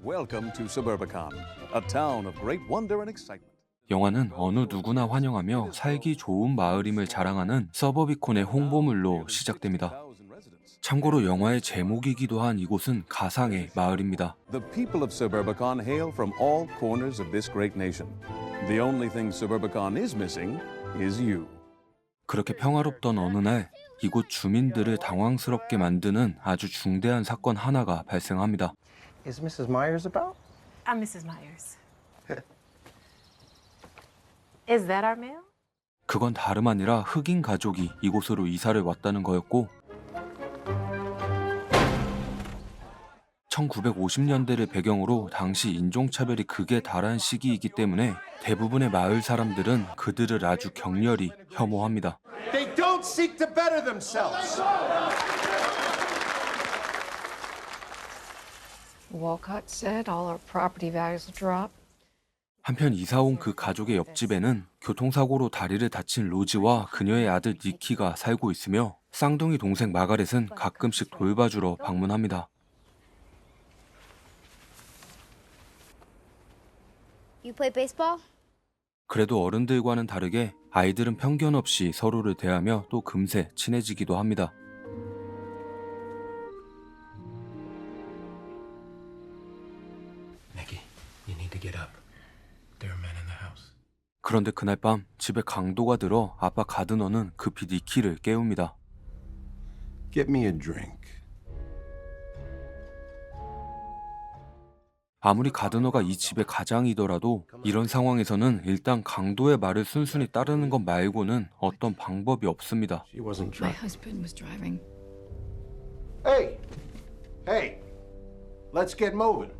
Welcome to Suburbicon, a town of great wonder and excitement. 영화는 어느 누구나 환영하며 살기 좋은 마을임을 자랑하는 서버비콘의 홍보물로 시작됩니다. 참고로 영화의 제목이기도 한 이곳은 가상의 마을입니다. The people of Suburbicon hail from all corners of this great nation. The only thing Suburbicon is missing is you. 그렇게 평화롭던 어느 날 이곳 주민들을 당황스럽게 만드는 아주 중대한 사건 하나가 발생합니다. Is Mrs. Myers about? I'm Mrs. Myers. Is that our mail? 그건 다름 아니라 흑인 가족이 이곳으로 이사를 왔다는 거였고 1950년대를 배경으로 당시 인종차별이 극에 달한 시기이기 때문에 대부분의 마을 사람들은 그들을 아주 격렬히 혐오합니다. They don't seek to better themselves. Walcott said all our property values will drop. 한편 이사온 그 가족의 옆집에는 교통사고로 다리를 다친 로즈와 그녀의 아들 니키가 살고 있으며 쌍둥이 동생 마가렛은 가끔씩 돌봐주러 방문합니다. You play baseball? 그래도 어른들과는 다르게 아이들은 편견 없이 서로를 대하며 또 금세 친해지기도 합니다. Nikki, you need to get up. There are men in the house. 그런데 그날 밤 집에 강도가 들어 아빠 가드너는 급히 니키를 깨웁니다. Get me a drink. 아무리 가드너가 이 집의 가장이더라도 이런 상황에서는 일단 강도의 말을 순순히 따르는 것 말고는 어떤 방법이 없습니다. She wasn't My trying. husband was driving. Hey! Hey! Let's get moving.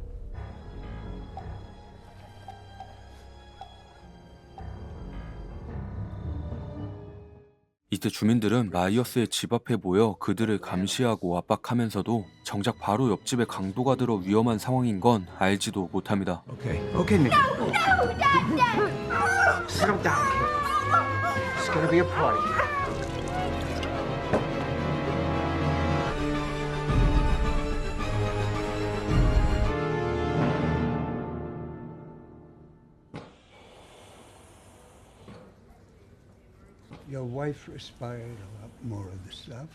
이때 주민들은 마이어스의 집 앞에 모여 그들을 감시하고 압박하면서도 정작 바로 옆집에 강도가 들어 위험한 상황인 건 알지도 못합니다. Okay, Nikki. Settle down, kid. It's gonna be a party. Your wife respired a lot more of the stuff.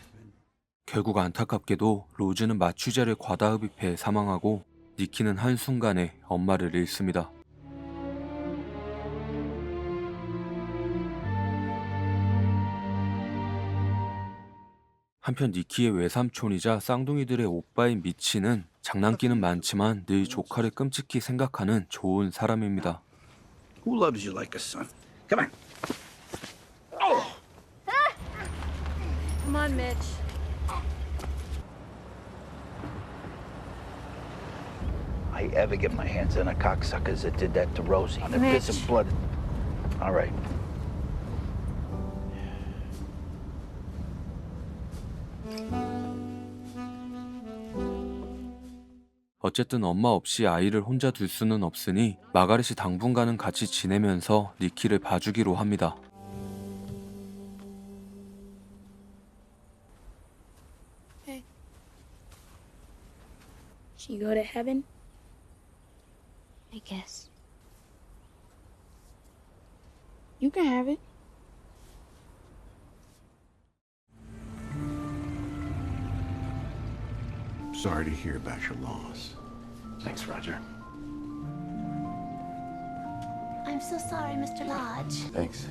결국 안타깝게도 로즈는 마취제를 과다흡입해 사망하고 니키는 한순간에 엄마를 잃습니다. 한편 니키의 외삼촌이자 쌍둥이들의 오빠인 미치는 장난기는 많지만 늘 조카를 끔찍히 생각하는 좋은 사람입니다. Who loves you like a son? Come on. Come on, Mitch. I ever get my hands on the cocksuckers that did that to Rosie. On the bits of blood. All right. 어쨌든 엄마 없이 아이를 혼자 둘 수는 없으니 마가렛이 당분간은 같이 지내면서 니키를 봐주기로 합니다. Should you go to heaven? I guess. You can have it. Sorry to hear about your loss. Thanks, Roger. I'm so sorry, Mr. Lodge. Thanks.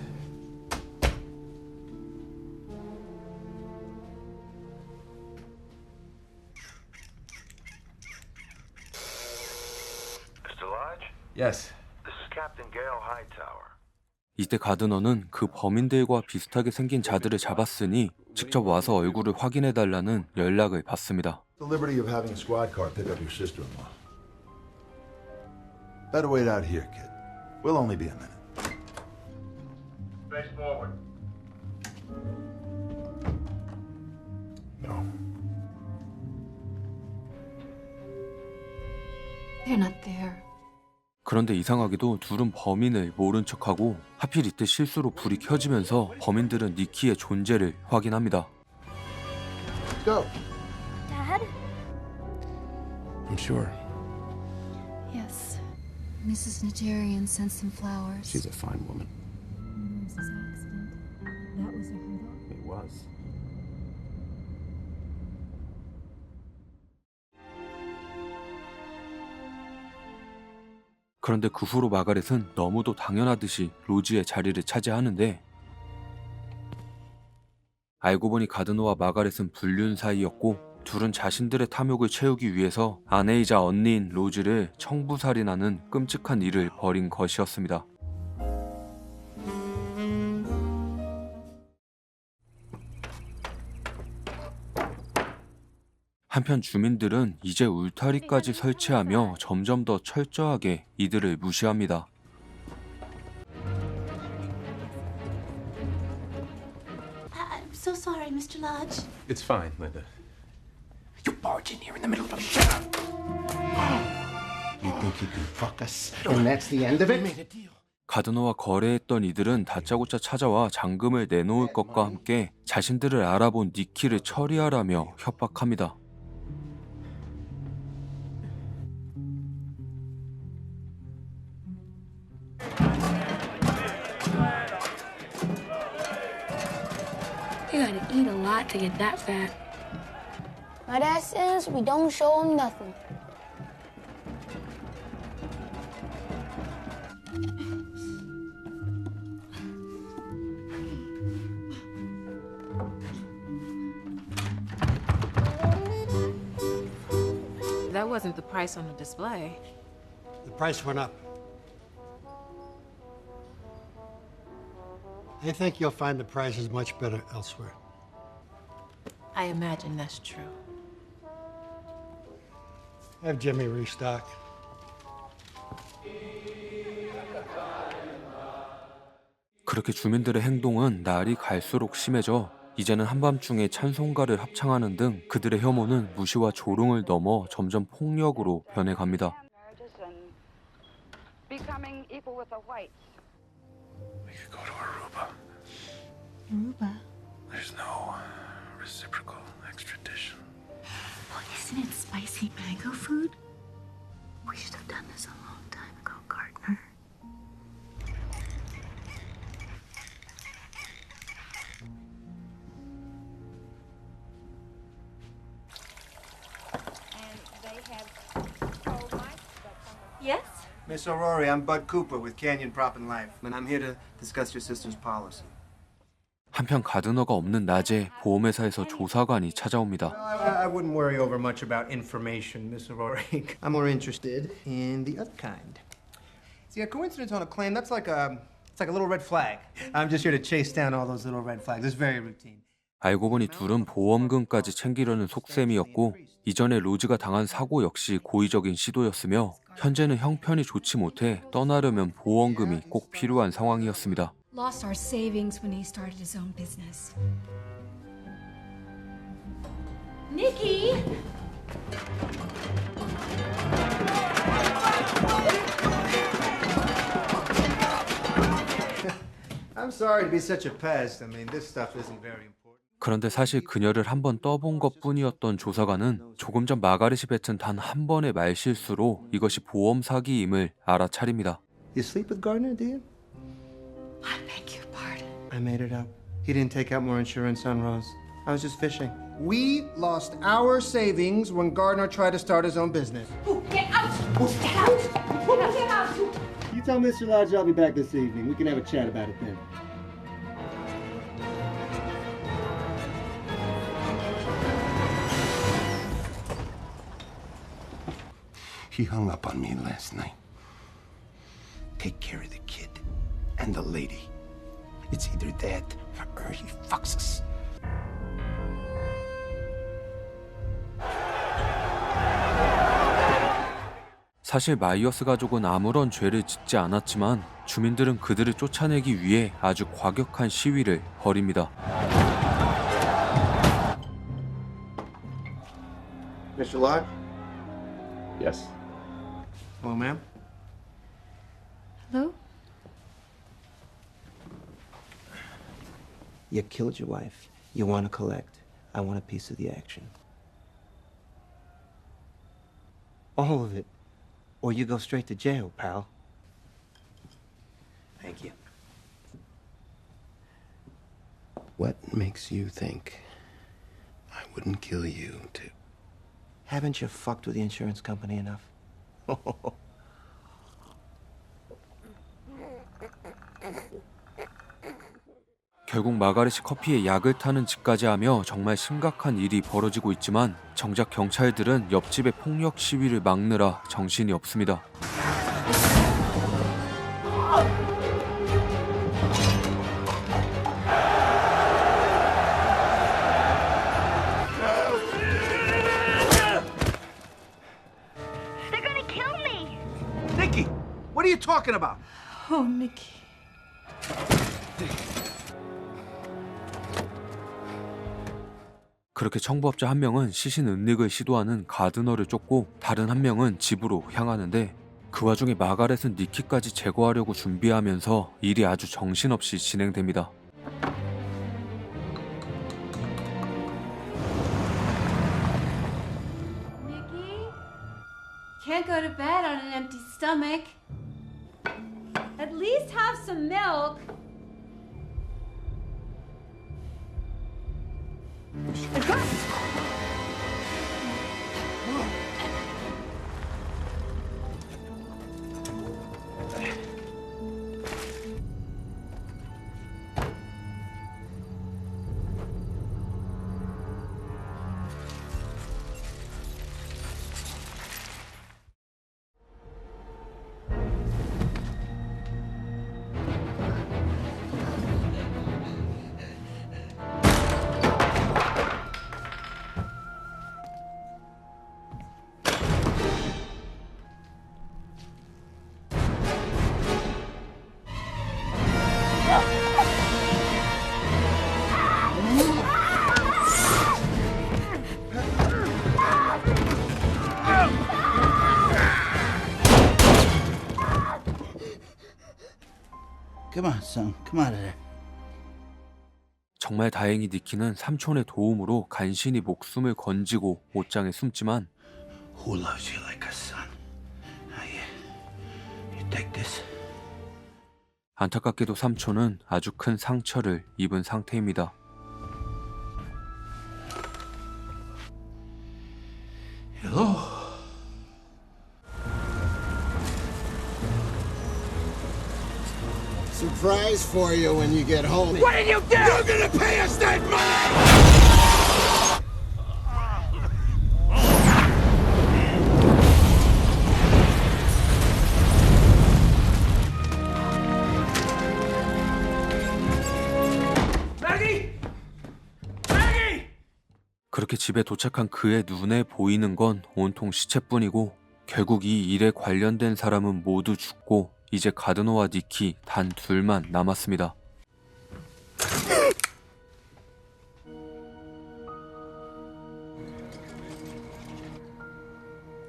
Mr. Lodge? Yes. This is Captain Gale Hightower. 이때 가드너는 그 범인들과 비슷하게 생긴 자들을 잡았으니 직접 와서 얼굴을 확인해달라는 연락을 받습니다. The liberty of having a squad car pick up your sister-in-law. Better wait out here, kid. We'll only be a minute. Face forward. No. They're not there. 그런데 이상하게도 둘은 범인을 모른 척하고 하필 이때 실수로 불이 켜지면서 범인들은 니키의 존재를 확인합니다. Go. Dad? I'm sure. Yes. Mrs. Nigerian sent some flowers. She's a fine woman. Mrs. accident. That was a hurdle. It was. 그런데 그 후로 마가렛은 너무도 당연하듯이 로지의 자리를 차지하는데 알고 보니 가드너와 마가렛은 불륜 사이였고 둘은 자신들의 탐욕을 채우기 위해서 아내이자 언니인 로즈를 청부살인하는 끔찍한 일을 벌인 것이었습니다. 한편 주민들은 이제 울타리까지 설치하며 점점 더 철저하게 이들을 무시합니다. I'm so sorry, Mr. Lodge. It's fine, Linda. You barge in here in the middle of a shut up. You think you can fuck us? And that's the end of it? 가드너와 거래했던 이들은 다짜고짜 찾아와 잔금을 내놓을 것과 함께 자신들을 알아본 니키를 처리하라며 협박합니다. You gotta eat a lot to get that fat. My dad says we don't show him nothing. That wasn't the price on the display. The price went up. I think you'll find the price is much better elsewhere. I imagine that's true. Have Jimmy restock. 그렇게 주민들의 행동은 날이 갈수록 심해져 이제는 한밤중에 찬송가를 합창하는 등 그들의 혐오는 무시와 조롱을 넘어 점점 폭력으로 변해갑니다. We could go to Aruba. Aruba? There's no reciprocal extradition. Well, isn't it spicy mango food? We should have done this a long time ago, Gardner. Yes? Miss Aurora, I'm Bud Cooper with Canyon Prop and Life, and I'm here to discuss your sister's policy. 한편 가드너가 없는 낮에 보험회사에서 조사관이 찾아옵니다. I wouldn't worry over much about information, Miss Aurora. I'm more interested in the other kind. See, a coincidence on a claim, it's like a little red flag. I'm just here to chase down all those little red flags. It's very routine. 알고 보니 둘은 보험금까지 챙기려는 속셈이었고 이전에 로즈가 당한 사고 역시 고의적인 시도였으며 현재는 형편이 좋지 못해 떠나려면 보험금이 꼭 필요한 상황이었습니다. Lost our savings when he started his own business. Nikki! I'm sorry to be such a pest. I mean, this stuff isn't very important. 그런데 사실 그녀를 한번 떠본 것뿐이었던 조사관은 조금 전 마가렛이 뱉은 단 한 번의 말실수로 이것이 보험 사기임을 알아차립니다. You sleep with Gardner, do you? I beg your pardon. I made it up. He didn't take out more insurance on Rose. I was just fishing. We lost our savings when Gardner tried to start his own business. Get out! Get out! Get out! You tell Mr. Lodge I'll be back this evening. We can have a chat about it then. He hung up on me last night. Take care of the kid and the lady. It's either that or he fucks us. 사실 마이어스 가족은 아무런 죄를 짓지 않았지만 주민들은 그들을 쫓아내기 위해 아주 과격한 시위를 벌입니다. Mr. Lodge? Yes. Hello, ma'am. Hello? You killed your wife. You want to collect. I want a piece of the action. All of it. or you go straight to jail, pal. Thank you. What makes you think I wouldn't kill you too? Haven't you fucked with the insurance company enough? 결국 마가렛이 커피에 약을 타는 짓까지 하며 정말 심각한 일이 벌어지고 있지만 정작 경찰들은 옆집의 폭력 시위를 막느라 정신이 없습니다. They're gonna kill me! Nikki, what are you talking about? Oh, Nikki. 그렇게 청부업자 한 명은 시신 은닉을 시도하는 가드너를 쫓고 다른 한 명은 집으로 향하는데 그 와중에 마가렛은 니키까지 제거하려고 준비하면서 일이 아주 정신없이 진행됩니다. Nikki? Can't go to bed on an empty stomach. At least have some milk. Come on, son. Come out of there. 정말 다행히 니키는 삼촌의 도움으로 간신히 목숨을 건지고 옷장에 숨지만 Who loves you like a son? You take this. 안타깝게도 삼촌은 아주 큰 상처를 입은 상태입니다. Hello. Surprise for you when you get home. What did you do? You're gonna pay us that money! 그렇게 집에 도착한 그의 눈에 보이는 건 온통 시체뿐이고 결국 이 일에 관련된 사람은 모두 죽고 이제 가드너와 니키 단 둘만 남았습니다.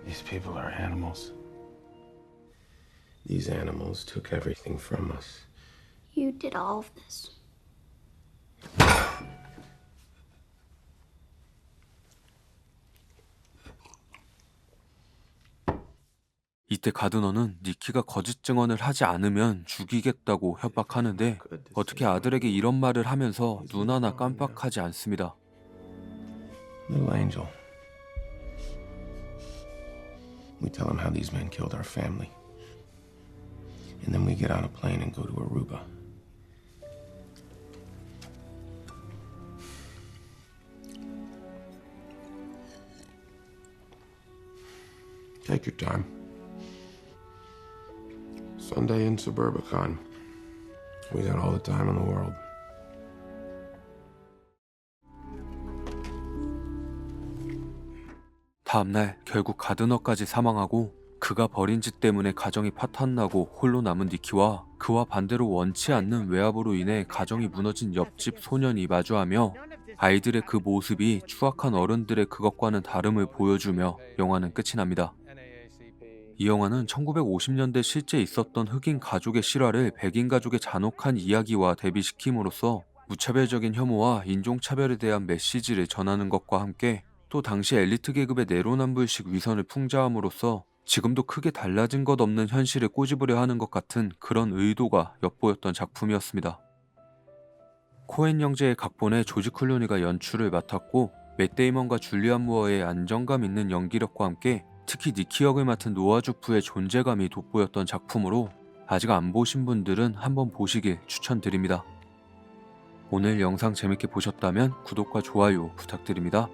These people are animals. These animals took everything from us. You did all of this. 이때 가드너는 니키가 거짓 증언을 하지 않으면 죽이겠다고 협박하는데 어떻게 아들에게 이런 말을 하면서 눈 하나 깜빡하지 않습니다. Little angel. We tell him how these men killed our family. And then we get on a plane and go to Aruba. Take your time. Sunday in Suburbicon. We got all the time in the world. 다음날 결국 가드너까지 사망하고 그가 벌인 짓 때문에 가정이 파탄나고 홀로 남은 니키와 그와 반대로 원치 않는 외압으로 인해 가정이 무너진 옆집 소년이 마주하며 아이들의 그 모습이 추악한 어른들의 그것과는 다름을 보여주며 영화는 끝이 납니다. 이 영화는 1950년대 실제 있었던 흑인 가족의 실화를 백인 가족의 잔혹한 이야기와 대비시킴으로써 무차별적인 혐오와 인종차별에 대한 메시지를 전하는 것과 함께 또 당시 엘리트 계급의 내로남불식 위선을 풍자함으로써 지금도 크게 달라진 것 없는 현실을 꼬집으려 하는 것 같은 그런 의도가 엿보였던 작품이었습니다. 코엔 형제의 각본에 조지 클루니가 연출을 맡았고 맷 데이먼과 줄리안 무어의 안정감 있는 연기력과 함께 특히 니키 역을 맡은 노아 주프의 존재감이 돋보였던 작품으로 아직 안 보신 분들은 한번 보시길 추천드립니다. 오늘 영상 재밌게 보셨다면 구독과 좋아요 부탁드립니다.